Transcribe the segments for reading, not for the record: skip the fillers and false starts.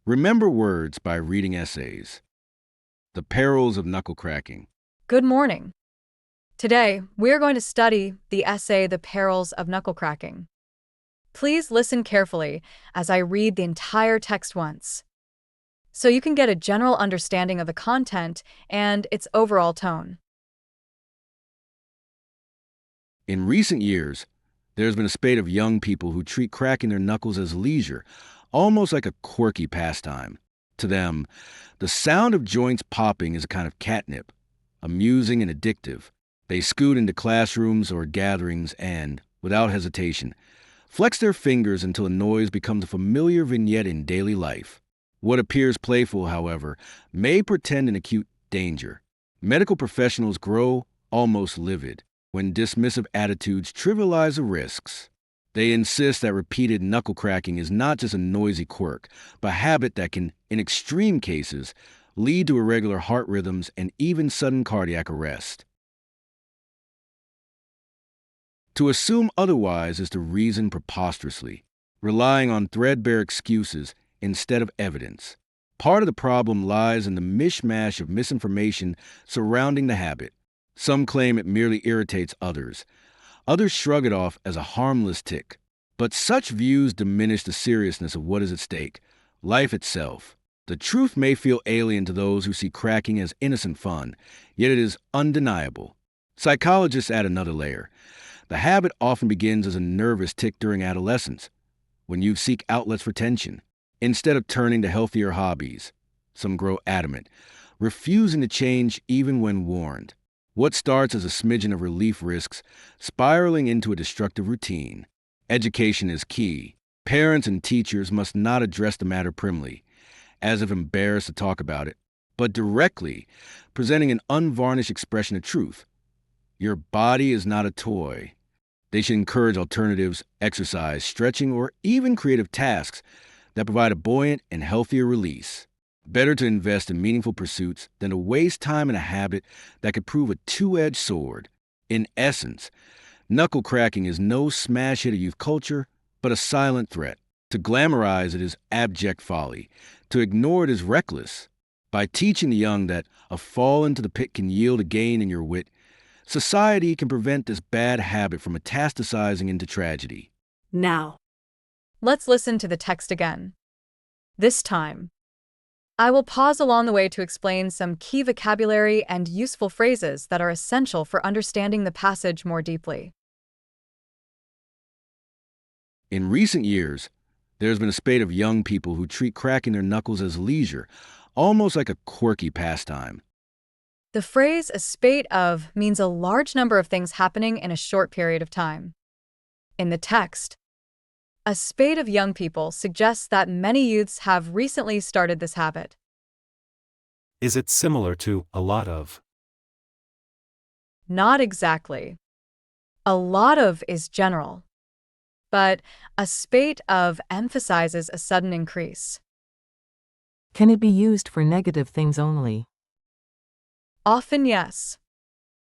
Remember words by reading essays. The Perils of Knuckle Cracking. Good morning. Today, we're going to study the essay The Perils of Knuckle Cracking. Please listen carefully as I read the entire text once, so you can get a general understanding of the content and its overall tone. In recent years, there's been a spate of young people who treat cracking their knuckles as leisure, almost like a quirky pastime. To them, the sound of joints popping is a kind of catnip, amusing and addictive. They scoot into classrooms or gatherings and, without hesitation, flex their fingers until the noise becomes a familiar vignette in daily life. What appears playful, however, may portend an acute danger. Medical professionals grow almost livid when dismissive attitudes trivialize the risks. They insist that repeated knuckle cracking is not just a noisy quirk, but a habit that can, in extreme cases, lead to irregular heart rhythms and even sudden cardiac arrest. To assume otherwise is to reason preposterously, relying on threadbare excuses instead of evidence. Part of the problem lies in the mishmash of misinformation surrounding the habit. Some claim it merely irritates others. Others shrug it off as a harmless tic. But such views diminish the seriousness of what is at stake, life itself. The truth may feel alien to those who see cracking as innocent fun, yet it is undeniable. Psychologists add another layer. The habit often begins as a nervous tic during adolescence, when you seek outlets for tension. Instead of turning to healthier hobbies, some grow adamant, refusing to change even when warned. What starts as a smidgen of relief risks spiraling into a destructive routine. Education is key. Parents and teachers must not address the matter primly, as if embarrassed to talk about it, but directly, presenting an unvarnished expression of truth. Your body is not a toy. They should encourage alternatives, exercise, stretching, or even creative tasks that provide a buoyant and healthier release. Better to invest in meaningful pursuits than to waste time in a habit that could prove a two-edged sword. In essence, knuckle cracking is no smash hit of youth culture, but a silent threat. To glamorize it is abject folly. To ignore it is reckless. By teaching the young that a fall into the pit can yield a gain in your wit, society can prevent this bad habit from metastasizing into tragedy. Now, let's listen to the text again. This time, I will pause along the way to explain some key vocabulary and useful phrases that are essential for understanding the passage more deeply. In recent years, there's been a spate of young people who treat cracking their knuckles as leisure, almost like a quirky pastime. The phrase a spate of means a large number of things happening in a short period of time. In the text, a spate of young people suggests that many youths have recently started this habit. Is it similar to a lot of? Not exactly. A lot of is general, but a spate of emphasizes a sudden increase. Can it be used for negative things only? Often, yes,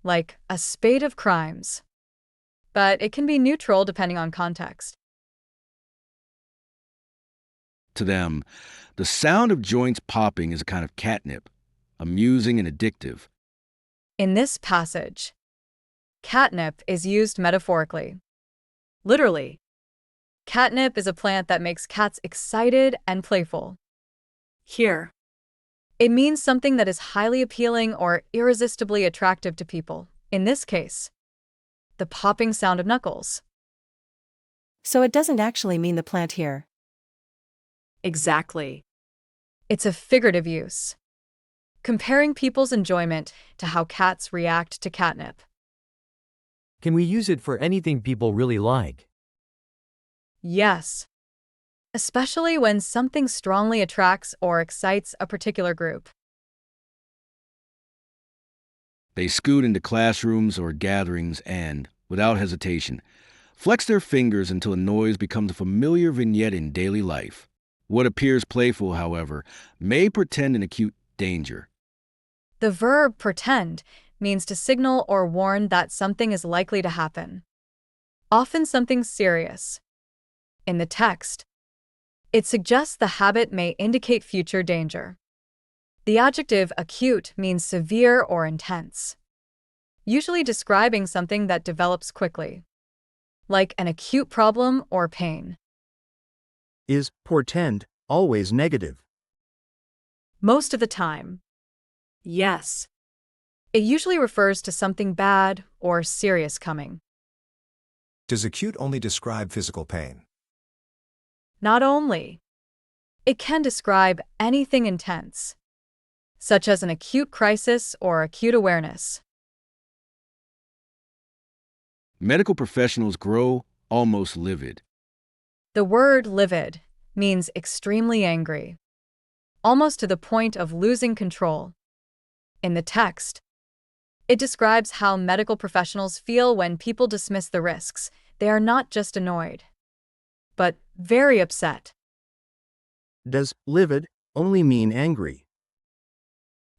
like a spate of crimes, but it can be neutral depending on context. To them, the sound of joints popping is a kind of catnip, amusing and addictive. In this passage, catnip is used metaphorically. Literally, catnip is a plant that makes cats excited and playful. Here, it means something that is highly appealing or irresistibly attractive to people. In this case, the popping sound of knuckles. So it doesn't actually mean the plant here. Exactly. It's a figurative use, comparing people's enjoyment to how cats react to catnip. Can we use it for anything people really like? Yes, especially when something strongly attracts or excites a particular group. They scoot into classrooms or gatherings and, without hesitation, flex their fingers until the noise becomes a familiar vignette in daily life. What appears playful, however, may portend an acute danger. The verb pretend means to signal or warn that something is likely to happen, often something serious. In the text, It suggests the habit may indicate future danger. The adjective acute means severe or intense, usually describing something that develops quickly, like an acute problem or pain. Is portend always negative? Most of the time, yes. It usually refers to something bad or serious coming. Does acute only describe physical pain? Not only, it can describe anything intense, such as an acute crisis or acute awareness. Medical professionals grow almost livid. The word livid means extremely angry, almost to the point of losing control. In the text, it describes how medical professionals feel when people dismiss the risks. They are not just annoyed, but very upset. Does livid only mean angry?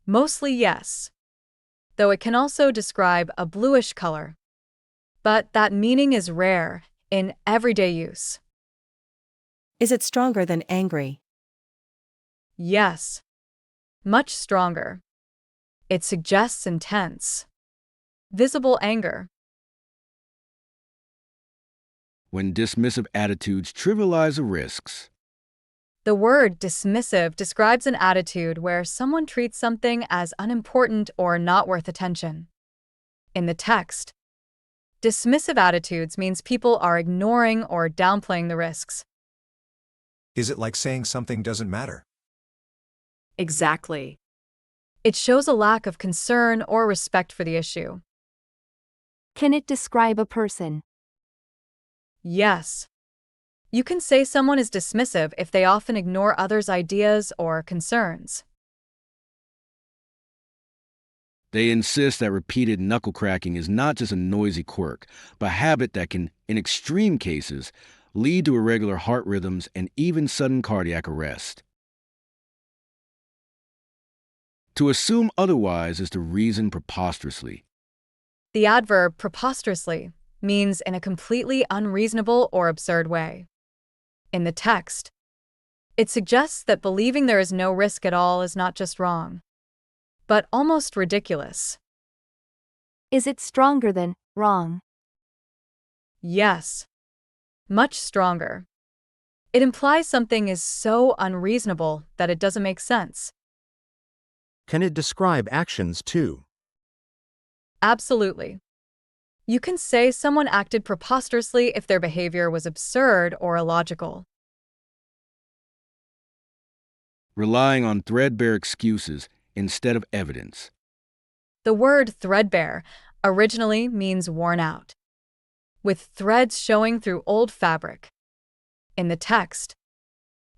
Mostly yes, though it can also describe a bluish color. But that meaning is rare in everyday use. Is it stronger than angry? Yes, much stronger. It suggests intense, visible anger. When dismissive attitudes trivialize the risks. The word dismissive describes an attitude where someone treats something as unimportant or not worth attention. In the text, dismissive attitudes means people are ignoring or downplaying the risks. Is it like saying something doesn't matter? Exactly. It shows a lack of concern or respect for the issue. Can it describe a person? Yes. You can say someone is dismissive if they often ignore others' ideas or concerns. They insist that repeated knuckle cracking is not just a noisy quirk, but a habit that can, in extreme cases, lead to irregular heart rhythms and even sudden cardiac arrest. To assume otherwise is to reason preposterously. The adverb preposterously means in a completely unreasonable or absurd way. In the text, it suggests that believing there is no risk at all is not just wrong, but almost ridiculous. Is it stronger than wrong? Yes, much stronger. It implies something is so unreasonable that it doesn't make sense. Can it describe actions too? Absolutely. You can say someone acted preposterously if their behavior was absurd or illogical. Relying on threadbare excuses instead of evidence. The word threadbare originally means worn out, with threads showing through old fabric. In the text,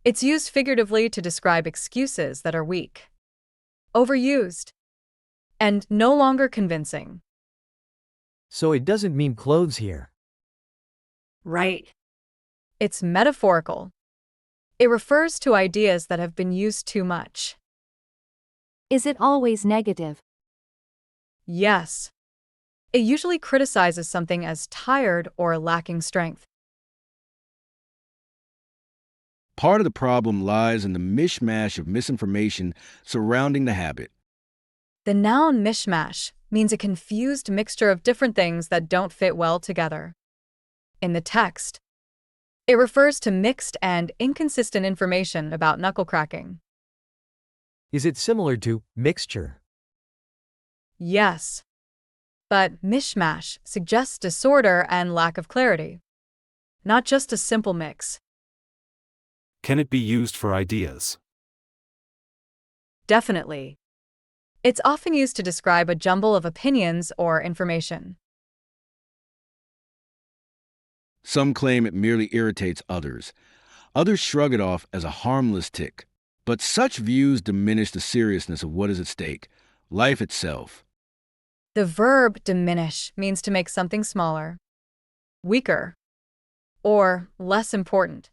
it's used figuratively to describe excuses that are weak, overused, and no longer convincing. So it doesn't mean clothes here. Right. It's metaphorical. It refers to ideas that have been used too much. Is it always negative? Yes. It usually criticizes something as tired or lacking strength. Part of the problem lies in the mishmash of misinformation surrounding the habit. The noun mishmash means a confused mixture of different things that don't fit well together. In the text, it refers to mixed and inconsistent information about knuckle cracking. Is it similar to mixture? Yes. But mishmash suggests disorder and lack of clarity, not just a simple mix. Can it be used for ideas? Definitely. It's often used to describe a jumble of opinions or information. Some claim it merely irritates others. Others shrug it off as a harmless tick. But such views diminish the seriousness of what is at stake, life itself. The verb diminish means to make something smaller, weaker, or less important.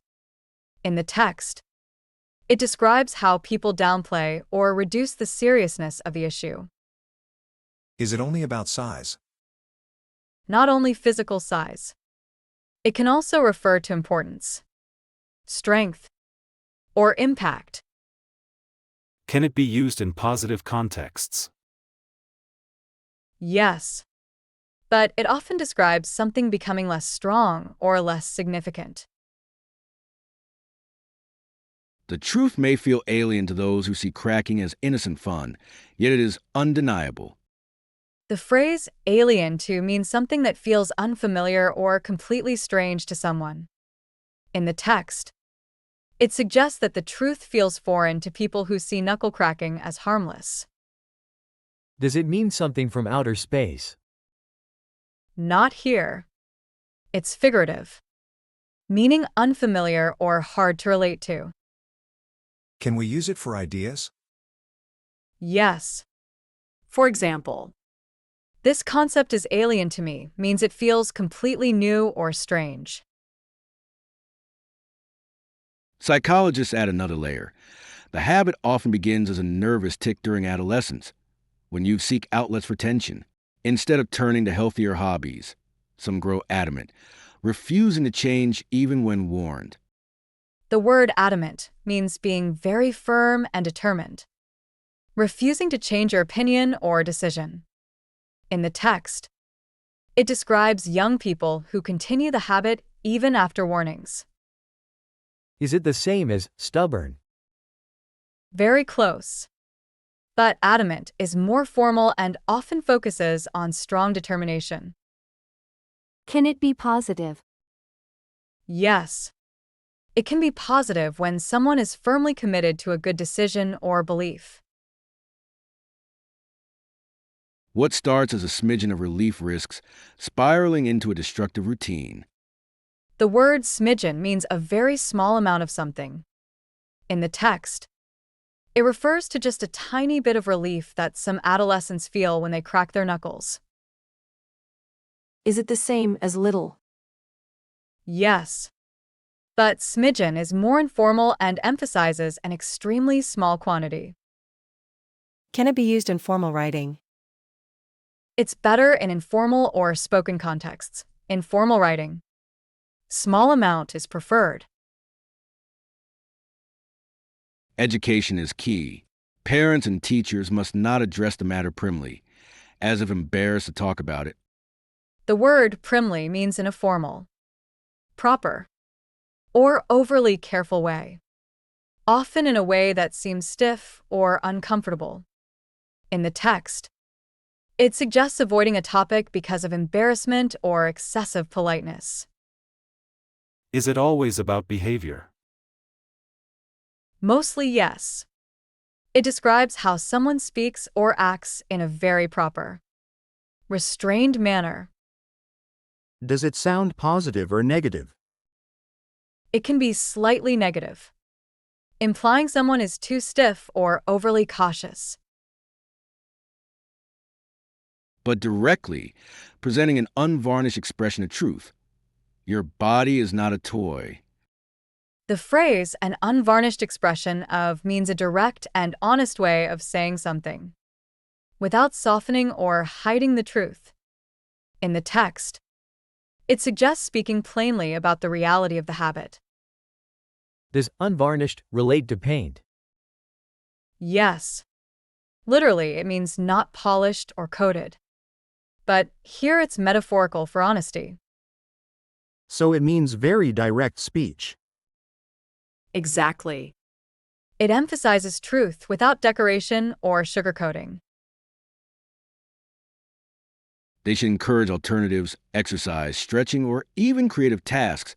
In the text, it describes how people downplay or reduce the seriousness of the issue. Is it only about size? Not only physical size. It can also refer to importance, strength, or impact. Can it be used in positive contexts? Yes, but it often describes something becoming less strong or less significant. The truth may feel alien to those who see cracking as innocent fun, yet it is undeniable. The phrase alien to means something that feels unfamiliar or completely strange to someone. In the text, it suggests that the truth feels foreign to people who see knuckle cracking as harmless. Does it mean something from outer space? Not here. It's figurative, meaning unfamiliar or hard to relate to. Can we use it for ideas? Yes. For example, this concept is alien to me means it feels completely new or strange. Psychologists add another layer. The habit often begins as a nervous tic during adolescence, when you seek outlets for tension. Instead of turning to healthier hobbies, some grow adamant, refusing to change even when warned. The word adamant means being very firm and determined, refusing to change your opinion or decision. In the text, it describes young people who continue the habit even after warnings. Is it the same as stubborn? Very close. But adamant is more formal and often focuses on strong determination. Can it be positive? Yes. It can be positive when someone is firmly committed to a good decision or belief. What starts as a smidgen of relief risks spiraling into a destructive routine. The word smidgen means a very small amount of something. In the text, it refers to just a tiny bit of relief that some adolescents feel when they crack their knuckles. Is it the same as little? Yes. But smidgen is more informal and emphasizes an extremely small quantity. Can it be used in formal writing? It's better in informal or spoken contexts. In formal writing, small amount is preferred. Education is key. Parents and teachers must not address the matter primly, as if embarrassed to talk about it. The word primly means in a formal, proper, or overly careful way, often in a way that seems stiff or uncomfortable. In the text, it suggests avoiding a topic because of embarrassment or excessive politeness. Is it always about behavior? Mostly yes. It describes how someone speaks or acts in a very proper, restrained manner. Does it sound positive or negative? It can be slightly negative, implying someone is too stiff or overly cautious. But directly, presenting an unvarnished expression of truth. Your body is not a toy. The phrase, an unvarnished expression of, means a direct and honest way of saying something, without softening or hiding the truth. In the text, it suggests speaking plainly about the reality of the habit. Does unvarnished relate to paint? Yes. Literally, it means not polished or coated. But here it's metaphorical for honesty. So it means very direct speech. Exactly. It emphasizes truth without decoration or sugarcoating. They should encourage alternatives, exercise, stretching, or even creative tasks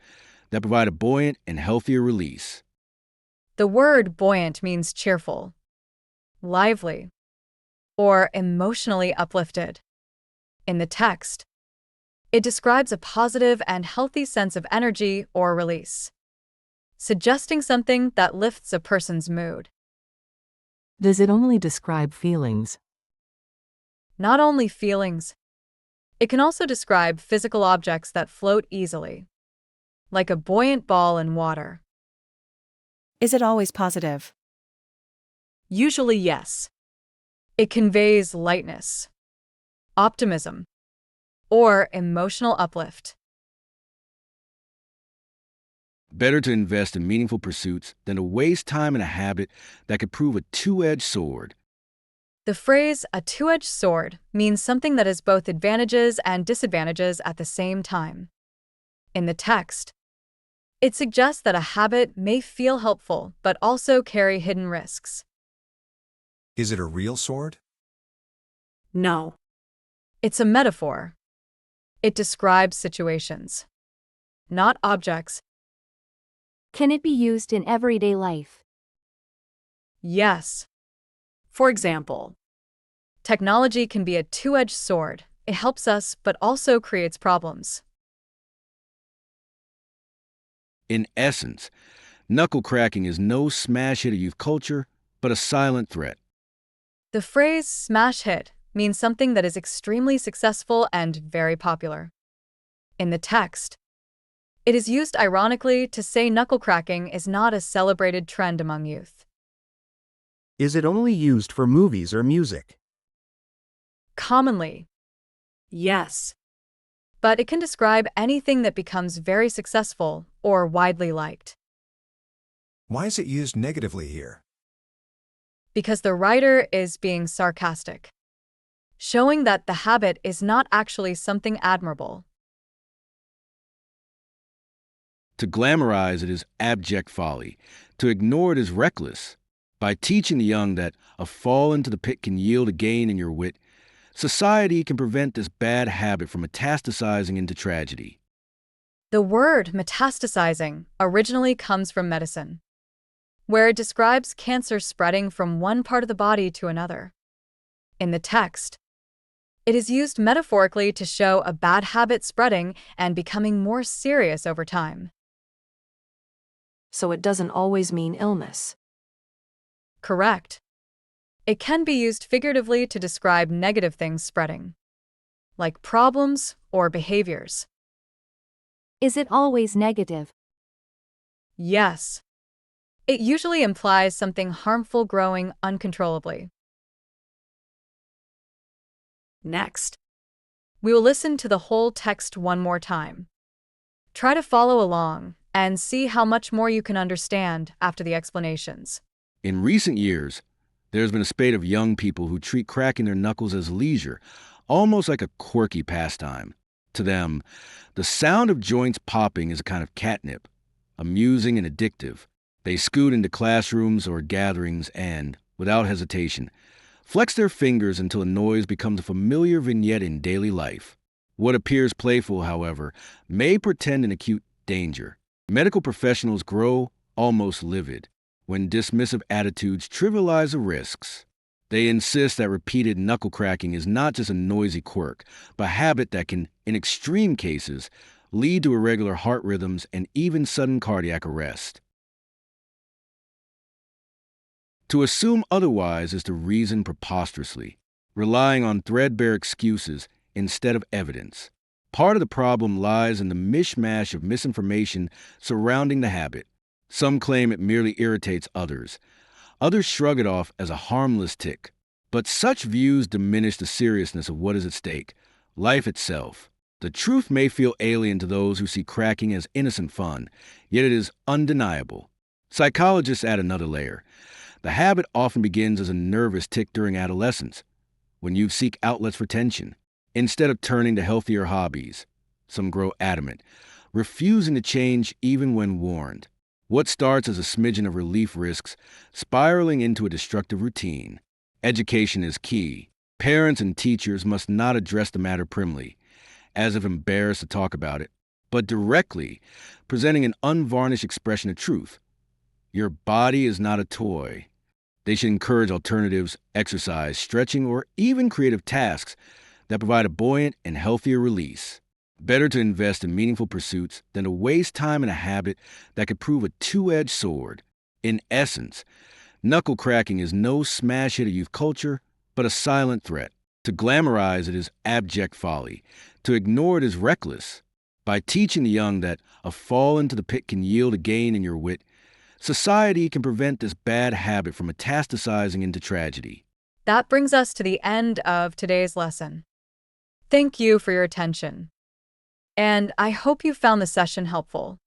that provide a buoyant and healthier release. The word buoyant means cheerful, lively, or emotionally uplifted. In the text, it describes a positive and healthy sense of energy or release, suggesting something that lifts a person's mood. Does it only describe feelings? Not only feelings, it can also describe physical objects that float easily, like a buoyant ball in water. Is it always positive? Usually, yes. It conveys lightness, optimism, or emotional uplift. Better to invest in meaningful pursuits than to waste time in a habit that could prove a two-edged sword. The phrase a two-edged sword means something that has both advantages and disadvantages at the same time. In the text, it suggests that a habit may feel helpful but also carry hidden risks. Is it a real sword? No. It's a metaphor. It describes situations, not objects. Can it be used in everyday life? Yes. For example, technology can be a two-edged sword. It helps us but also creates problems. In essence, knuckle cracking is no smash hit of youth culture, but a silent threat. The phrase smash hit means something that is extremely successful and very popular. In the text, it is used ironically to say knuckle cracking is not a celebrated trend among youth. Is it only used for movies or music? Commonly, yes. But it can describe anything that becomes very successful or widely liked. Why is it used negatively here? Because the writer is being sarcastic, showing that the habit is not actually something admirable. To glamorize it is abject folly. To ignore it is reckless. By teaching the young that a fall into the pit can yield a gain in your wit, society can prevent this bad habit from metastasizing into tragedy. The word metastasizing originally comes from medicine, where it describes cancer spreading from one part of the body to another. In the text, it is used metaphorically to show a bad habit spreading and becoming more serious over time. So it doesn't always mean illness. Correct. It can be used figuratively to describe negative things spreading, like problems or behaviors. Is it always negative? Yes. It usually implies something harmful growing uncontrollably. Next, we will listen to the whole text one more time. Try to follow along and see how much more you can understand after the explanations. In recent years, there's been a spate of young people who treat cracking their knuckles as leisure, almost like a quirky pastime. To them, the sound of joints popping is a kind of catnip, amusing and addictive. They scoot into classrooms or gatherings and, without hesitation, flex their fingers until the noise becomes a familiar vignette in daily life. What appears playful, however, may portend an acute danger. Medical professionals grow almost livid when dismissive attitudes trivialize the risks. They insist that repeated knuckle cracking is not just a noisy quirk, but a habit that can, in extreme cases, lead to irregular heart rhythms and even sudden cardiac arrest. To assume otherwise is to reason preposterously, relying on threadbare excuses instead of evidence. Part of the problem lies in the mishmash of misinformation surrounding the habit. Some claim it merely irritates others. Others shrug it off as a harmless tic. But such views diminish the seriousness of what is at stake, life itself. The truth may feel alien to those who see cracking as innocent fun, yet it is undeniable. Psychologists add another layer. The habit often begins as a nervous tic during adolescence, when you seek outlets for tension. Instead of turning to healthier hobbies, some grow adamant, refusing to change even when warned. What starts as a smidgen of relief risks spiraling into a destructive routine. Education is key. Parents and teachers must not address the matter primly, as if embarrassed to talk about it, but directly, presenting an unvarnished expression of truth. Your body is not a toy. They should encourage alternatives, exercise, stretching, or even creative tasks that provide a buoyant and healthier release. Better to invest in meaningful pursuits than to waste time in a habit that could prove a two-edged sword. In essence, knuckle cracking is no smash hit of youth culture, but a silent threat. To glamorize it is abject folly. To ignore it is reckless. By teaching the young that a fall into the pit can yield a gain in your wit, society can prevent this bad habit from metastasizing into tragedy. That brings us to the end of today's lesson. Thank you for your attention. And I hope you found the session helpful.